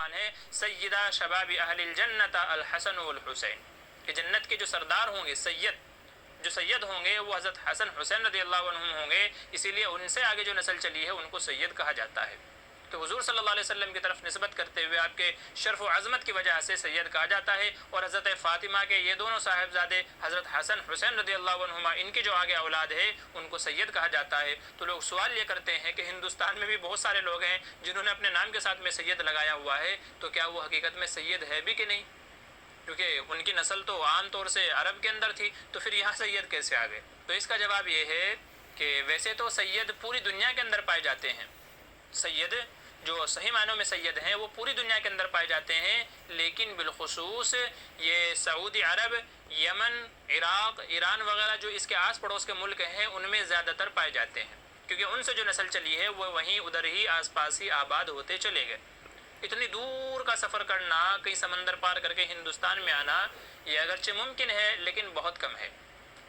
فرمان ہے سیدہ شباب اہل الجنت الحسن والحسین، کہ جنت کے جو سردار ہوں گے، جو سید ہوں گے وہ حضرت حسن حسین رضی اللہ عنہم ہوں گے، اسی لیے ان سے آگے جو نسل چلی ہے ان کو سید کہا جاتا ہے۔ تو حضور صلی اللہ علیہ وسلم کی طرف نسبت کرتے ہوئے آپ کے شرف و عظمت کی وجہ سے سید کہا جاتا ہے، اور حضرت فاطمہ کے یہ دونوں صاحبزادے حضرت حسن حسین رضی اللہ عنہما، ان کی جو آگے اولاد ہے ان کو سید کہا جاتا ہے۔ تو لوگ سوال یہ کرتے ہیں کہ ہندوستان میں بھی بہت سارے لوگ ہیں جنہوں نے اپنے نام کے ساتھ میں سید لگایا ہوا ہے، تو کیا وہ حقیقت میں سید ہے بھی کہ نہیں؟ کیونکہ ان کی نسل تو عام طور سے عرب کے اندر تھی، تو پھر یہاں سید کیسے آ گئے؟ تو اس کا جواب یہ ہے کہ ویسے تو سید پوری دنیا کے اندر پائے جاتے ہیں، سید جو صحیح معنوں میں سید ہیں وہ پوری دنیا کے اندر پائے جاتے ہیں، لیکن بالخصوص یہ سعودی عرب، یمن، عراق، ایران وغیرہ جو اس کے آس پڑوس کے ملک ہیں ان میں زیادہ تر پائے جاتے ہیں، کیونکہ ان سے جو نسل چلی ہے وہ وہیں ادھر ہی آس پاس ہی آباد ہوتے چلے گئے۔ اتنی دور کا سفر کرنا، کئی سمندر پار کر کے ہندوستان میں آنا، یہ اگرچہ ممکن ہے لیکن بہت کم ہے،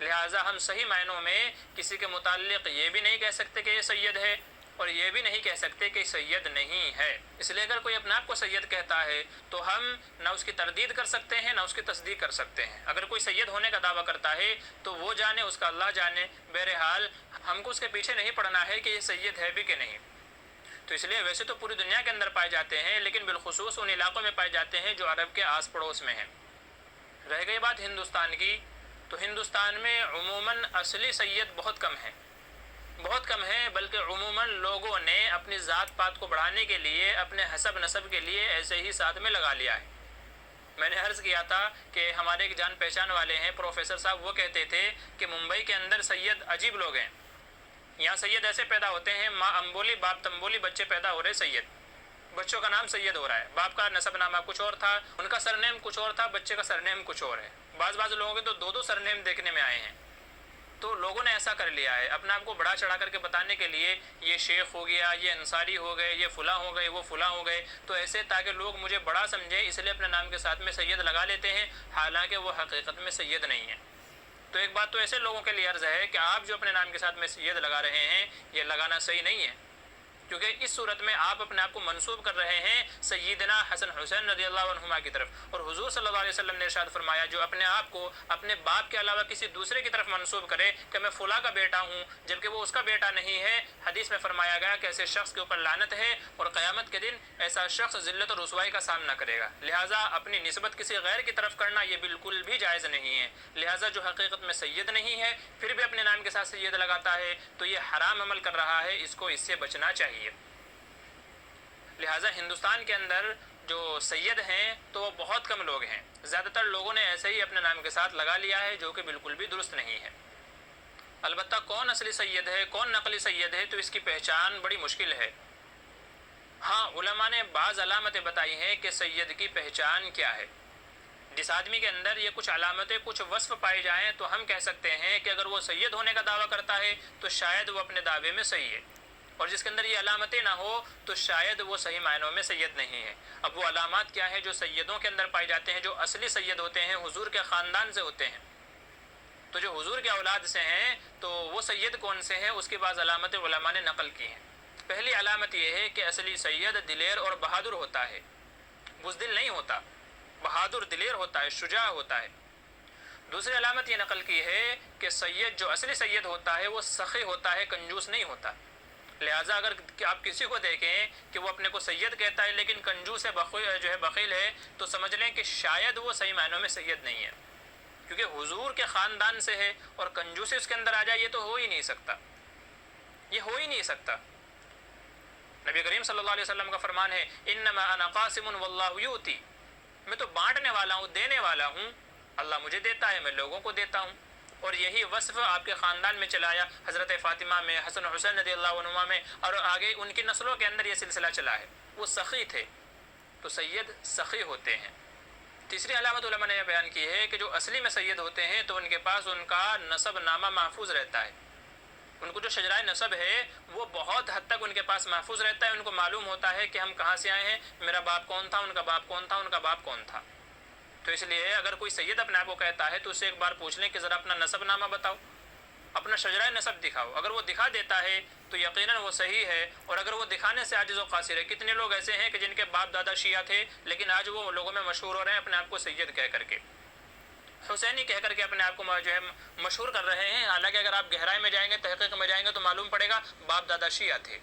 لہٰذا ہم صحیح معنوں میں کسی کے متعلق یہ بھی نہیں کہہ سکتے کہ یہ سید ہے، اور یہ بھی نہیں کہہ سکتے کہ سید نہیں ہے۔ اس لیے اگر کوئی اپنے آپ کو سید کہتا ہے تو ہم نہ اس کی تردید کر سکتے ہیں نہ اس کی تصدیق کر سکتے ہیں۔ اگر کوئی سید ہونے کا دعویٰ کرتا ہے تو وہ جانے، اس کا اللہ جانے، بہرحال ہم کو اس کے پیچھے نہیں پڑنا ہے کہ یہ سید ہے بھی کہ نہیں۔ تو اس لیے ویسے تو پوری دنیا کے اندر پائے جاتے ہیں، لیکن بالخصوص ان علاقوں میں پائے جاتے ہیں جو عرب کے آس پڑوس میں ہیں۔ رہ گئی بات ہندوستان کی، تو ہندوستان میں عموماً اصلی سید بہت کم ہیں، بہت کم ہیں، بلکہ عموماً لوگوں نے اپنی ذات پات کو بڑھانے کے لیے، اپنے حسب نسب کے لیے ایسے ہی ساتھ میں لگا لیا ہے۔ میں نے عرض کیا تھا کہ ہمارے ایک جان پہچان والے ہیں پروفیسر صاحب، وہ کہتے تھے کہ ممبئی کے اندر سید عجیب لوگ ہیں، یہاں سید ایسے پیدا ہوتے ہیں، ماں امبولی باپ تمبولی، بچے پیدا ہو رہے سید، بچوں کا نام سید ہو رہا ہے، باپ کا نسب نامہ کچھ اور تھا، ان کا سرنیم کچھ اور تھا، بچے کا سرنیم کچھ اور ہے۔ بعض لوگوں کے تو دو سرنیم دیکھنے میں آئے ہیں۔ تو لوگوں نے ایسا کر لیا ہے، اپنے آپ کو بڑا چڑھا کر کے بتانے کے لیے، یہ شیخ ہو گیا، یہ انصاری ہو گئے، یہ فلاں ہو گئے، وہ فلاں ہو گئے، تو ایسے تاکہ لوگ مجھے بڑا سمجھیں اس لیے اپنے نام کے ساتھ میں سید لگا لیتے ہیں، حالانکہ وہ حقیقت میں سید نہیں ہے۔ تو ایک بات تو ایسے لوگوں کے لیے عرض ہے کہ آپ جو اپنے نام کے ساتھ میں سید لگا رہے ہیں یہ لگانا صحیح نہیں ہے، کیونکہ اس صورت میں آپ اپنے آپ کو منسوب کر رہے ہیں سیدنا حسن حسین رضی اللہ عنہما کی طرف، اور حضور صلی اللہ علیہ وسلم نے ارشاد فرمایا جو اپنے آپ کو اپنے باپ کے علاوہ کسی دوسرے کی طرف منسوب کرے کہ میں فلاں کا بیٹا ہوں جبکہ وہ اس کا بیٹا نہیں ہے، حدیث میں فرمایا گیا کہ ایسے شخص کے اوپر لعنت ہے، اور قیامت کے دن ایسا شخص ذلت اور رسوائی کا سامنا کرے گا۔ لہٰذا اپنی نسبت کسی غیر کی طرف کرنا یہ بالکل بھی جائز نہیں ہے۔ لہٰذا جو حقیقت میں سید نہیں ہے پھر بھی اپنے نام کے ساتھ سید لگاتا ہے تو یہ حرام عمل کر رہا ہے، اس کو اس سے بچنا چاہیے۔ لہٰذا ہندوستان کے اندر جو سید ہیں تو وہ بہت کم لوگ ہیں، زیادہ تر لوگوں نے ایسے ہی اپنے نام کے ساتھ لگا لیا ہے، جو کہ بالکل بھی درست نہیں ہے۔ البتہ کون اصلی سید ہے، کون نقلی سید ہے، تو اس کی پہچان بڑی مشکل ہے۔ ہاں، علماء نے بعض علامتیں بتائی ہیں کہ سید کی پہچان کیا ہے۔ جس آدمی کے اندر یہ کچھ علامتیں، کچھ وصف پائے جائیں تو ہم کہہ سکتے ہیں کہ اگر وہ سید ہونے کا دعویٰ کرتا ہے تو شاید وہ اپنے دعوے میں صحیح ہے، اور جس کے اندر یہ علامتیں نہ ہو تو شاید وہ صحیح معنوں میں سید نہیں ہے۔ اب وہ علامات کیا ہیں جو سیدوں کے اندر پائے جاتے ہیں، جو اصلی سید ہوتے ہیں، حضور کے خاندان سے ہوتے ہیں؟ تو جو حضور کے اولاد سے ہیں تو وہ سید کون سے ہیں، اس کی بعض علامتیں علماء نے نقل کی ہیں۔ پہلی علامت یہ ہے کہ اصلی سید دلیر اور بہادر ہوتا ہے، بزدل نہیں ہوتا، بہادر دلیر ہوتا ہے، شجاع ہوتا ہے۔ دوسری علامت یہ نقل کی ہے کہ سید جو اصلی سید ہوتا ہے وہ سخی ہوتا ہے، کنجوس نہیں ہوتا۔ لہٰذا اگر آپ کسی کو دیکھیں کہ وہ اپنے کو سید کہتا ہے لیکن کنجوس ہے، بخیل ہے، تو سمجھ لیں کہ شاید وہ صحیح معنوں میں سید نہیں ہے، کیونکہ حضور کے خاندان سے ہے اور کنجوسی اس کے اندر آ جائے یہ تو ہو ہی نہیں سکتا، یہ ہو ہی نہیں سکتا۔ نبی کریم صلی اللہ علیہ وسلم کا فرمان ہے انما انا قاسم واللہ یؤتی، میں تو بانٹنے والا ہوں، دینے والا ہوں، اللہ مجھے دیتا ہے، میں لوگوں کو دیتا ہوں۔ اور یہی وصف آپ کے خاندان میں چلایا، حضرت فاطمہ میں، حسن حسین رضی اللہ عنہما میں، اور آگے ان کی نسلوں کے اندر یہ سلسلہ چلا ہے۔ وہ سخی تھے تو سید سخی ہوتے ہیں۔ تیسری علامت علماء نے یہ بیان کی ہے کہ جو اصلی میں سید ہوتے ہیں تو ان کے پاس ان کا نسب نامہ محفوظ رہتا ہے، ان کو جو شجرائے نسب ہے وہ بہت حد تک ان کے پاس محفوظ رہتا ہے، ان کو معلوم ہوتا ہے کہ ہم کہاں سے آئے ہیں، میرا باپ کون تھا، ان کا باپ کون تھا، ان کا باپ کون تھا۔ تو اس لیے اگر کوئی سید اپنے آپ کو کہتا ہے تو اس سے ایک بار پوچھ لیں کہ ذرا اپنا نسب نامہ بتاؤ، اپنا شجرہ نسب دکھاؤ. اگر وہ دکھا دیتا ہے تو یقیناً وہ صحیح ہے, اور اگر وہ دکھانے سے عاجز و قاصر ہے. کتنے لوگ ایسے ہیں کہ جن کے باپ دادا شیعہ تھے لیکن آج وہ لوگوں میں مشہور ہو رہے ہیں اپنے آپ کو سید کہہ کر کے, حسینی کہہ کر کے اپنے آپ کو جو ہے مشہور کر رہے ہیں. حالانکہ اگر آپ گہرائی میں جائیں گے, تحقیق میں جائیں گے تو معلوم پڑے گا باپ دادا شیعہ تھے.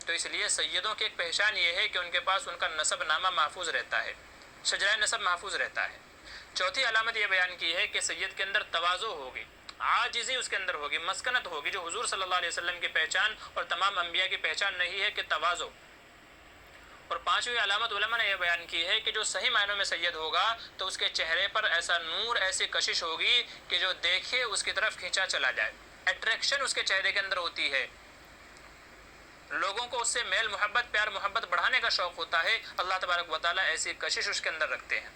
تو اس لیے سیدوں کی ایک پہچان یہ ہے کہ ان کے پاس ان کا نسب نامہ محفوظ رہتا ہے, شجرہ نسب محفوظ رہتا ہے. چوتھی علامت یہ بیان کی ہے کہ سید کے اندر تواضع ہوگی, عاجزی اس کے اندر ہوگی, مسکنت ہوگی, جو حضور صلی اللہ علیہ وسلم کی پہچان اور تمام انبیاء کی پہچان نہیں ہے کہ تواضع. اور پانچویں علامت علماء نے یہ بیان کی ہے کہ جو صحیح معنوں میں سید ہوگا تو اس کے چہرے پر ایسا نور, ایسی کشش ہوگی کہ جو دیکھے اس کی طرف کھینچا چلا جائے. اٹریکشن اس کے چہرے کے اندر ہوتی ہے, لوگوں کو اس سے میل محبت, پیار محبت بڑھانے کا شوق ہوتا ہے. اللہ تبارک و تعالیٰ ایسی کشش اس کے اندر رکھتے ہیں.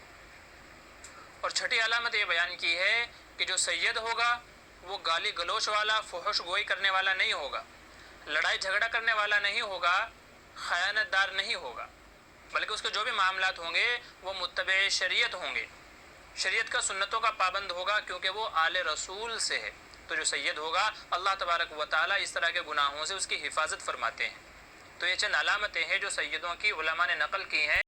اور چھٹی علامت یہ بیان کی ہے کہ جو سید ہوگا وہ گالی گلوچ والا, فحش گوئی کرنے والا نہیں ہوگا, لڑائی جھگڑا کرنے والا نہیں ہوگا, خیانت دار نہیں ہوگا, بلکہ اس کے جو بھی معاملات ہوں گے وہ متبع شریعت ہوں گے, شریعت کا سنتوں کا پابند ہوگا, کیونکہ وہ آل رسول سے ہے. تو جو سید ہوگا اللہ تبارک و تعالیٰ اس طرح کے گناہوں سے اس کی حفاظت فرماتے ہیں. تو یہ چند علامتیں ہیں جو سیدوں کی علماء نے نقل کی ہیں.